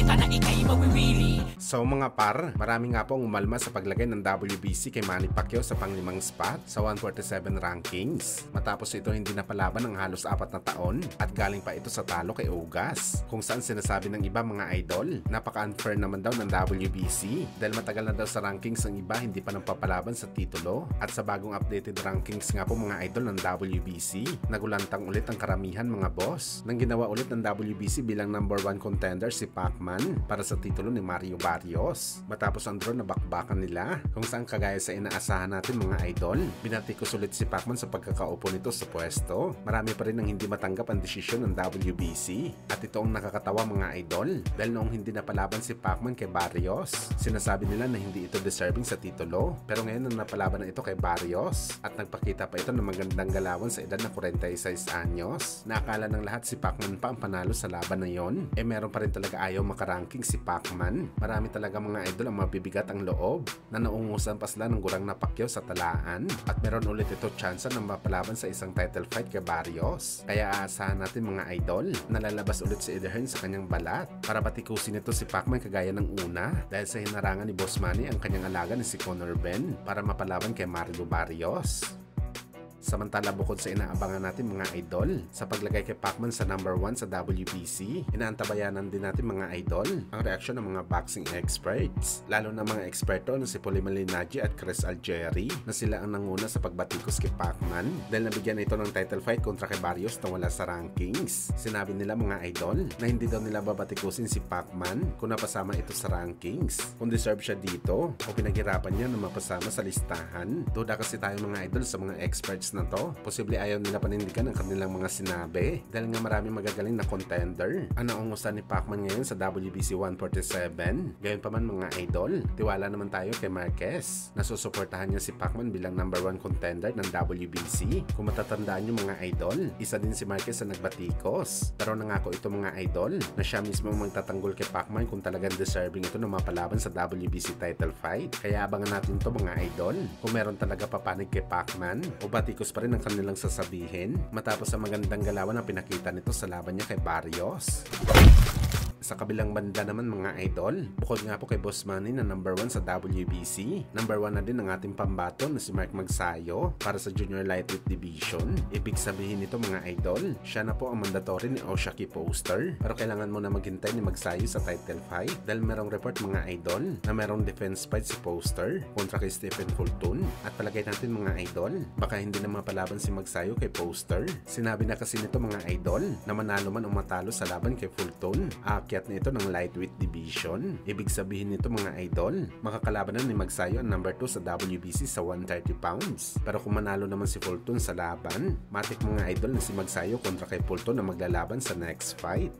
ka na ikay mawiwili. So mga par, marami nga pong umalma sa paglagay ng WBC kay Manny Pacquiao sa panglimang spot sa 147 rankings. Matapos ito hindi napalaban ng halos 4 na taon at galing pa ito sa talo kay Ugas. Kung saan sinasabi ng iba mga idol, napaka-unfair naman daw ng WBC dahil matagal na daw sa rankings ang iba hindi pa napapalaban sa titulo. At sa bagong updated rankings nga po mga idol ng WBC, nagulantang ulit ang karamihan mga boss nang ginawa ulit ng WBC bilang number 1 contender si Pacman para sa titulo ni Mario Barrios. Matapos ang draw na bakbakan nila kung saan kagaya sa inaasahan natin mga idol, binatikos ulit si Pacman sa pagkakaupo nito sa pwesto. Marami pa rin ang hindi matanggap ang desisyon ng WBC at ito ang nakakatawa mga idol dahil noong hindi napalaban si Pacman kay Barrios, sinasabi nila na hindi ito deserving sa titulo, pero ngayon nang napalaban na ito kay Barrios at nagpakita pa ito ng magandang galawan sa edad na 46 anyos, nakakala ng lahat si Pacman pa ang panalo sa laban na yon. Meron pa rin talaga ayaw makaranking si Pacman. Marami talaga mga idol ang mabibigat ang loob na naungusan pa sila ng gurang na Pacquiao sa talaan at meron ulit ito tsansa na mapalaban sa isang title fight kay Barrios. Kaya aasahan natin mga idol na lalabas ulit si Eddie Hearn sa kanyang balat para batikusin ito si Pacman kagaya ng una dahil sa hinarangan ni Boss Manny ang kanyang alaga ni si Conor Ben para mapalaban kay Mario Barrios. Samantala bukod sa inaabangan natin mga idol sa paglagay kay Pacman sa number 1 sa WBC, inaantabayanan din natin mga idol ang reaksyon ng mga boxing experts, lalo na mga eksperto na si Paulie Malignaggi at Chris Algieri na sila ang nanguna sa pagbatikos kay Pacman dahil nabigyan ito ng title fight kontra kay Barrios na wala sa rankings. Sinabi nila mga idol na hindi daw nila babatikusin si Pacman kung napasama ito sa rankings, kung deserve siya dito o pinaghirapan niya na mapasama sa listahan. Duda kasi tayo mga idol sa mga experts na to. Posible ayaw nila panindigan ang kanilang mga sinabi dahil nga maraming magagaling na contender ang naungusan ni Pacman ngayon sa WBC 147. Gayon pa man mga idol, tiwala naman tayo kay Marquez na susuportahan niya si Pacman bilang number 1 contender ng WBC. Kung matatandaan niyo mga idol, isa din si Marquez na nagbatikos, pero nangako ito mga idol na siya mismo magtatanggol kay Pacman kung talagang deserving ito na mapalaban sa WBC title fight. Kaya abangan natin to mga idol kung meron talaga papanig kay Pacman o batikos pa rin ang kanilang sasabihin matapos ang magandang galawan na pinakita nito sa laban niya kay Barrios. Sa kabilang banda naman mga idol, bukod nga po kay Boss Manny na number 1 sa WBC, number 1 na din ang ating pambato na si Mark Magsayo para sa Junior Lightweight Division. Ibig sabihin nito mga idol, siya na po ang mandatory ni Oshaki Poster, pero kailangan mo na maghintay ni Magsayo sa title fight dahil merong report mga idol na merong defense fight si Poster kontra kay Stephen Fulton at palagay natin mga idol, baka hindi na mapalaban si Magsayo kay Poster. Sinabi na kasi nito mga idol na manalo man o matalo sa laban kay Fulton, aakyat na ito ng lightweight division. Ibig sabihin nito mga idol, makakalaban na ni Magsayo ang number 2 sa WBC sa 130 pounds. Pero kung manalo naman si Fulton sa laban, matik mga idol na si Magsayo kontra kay Fulton na maglalaban sa next fight.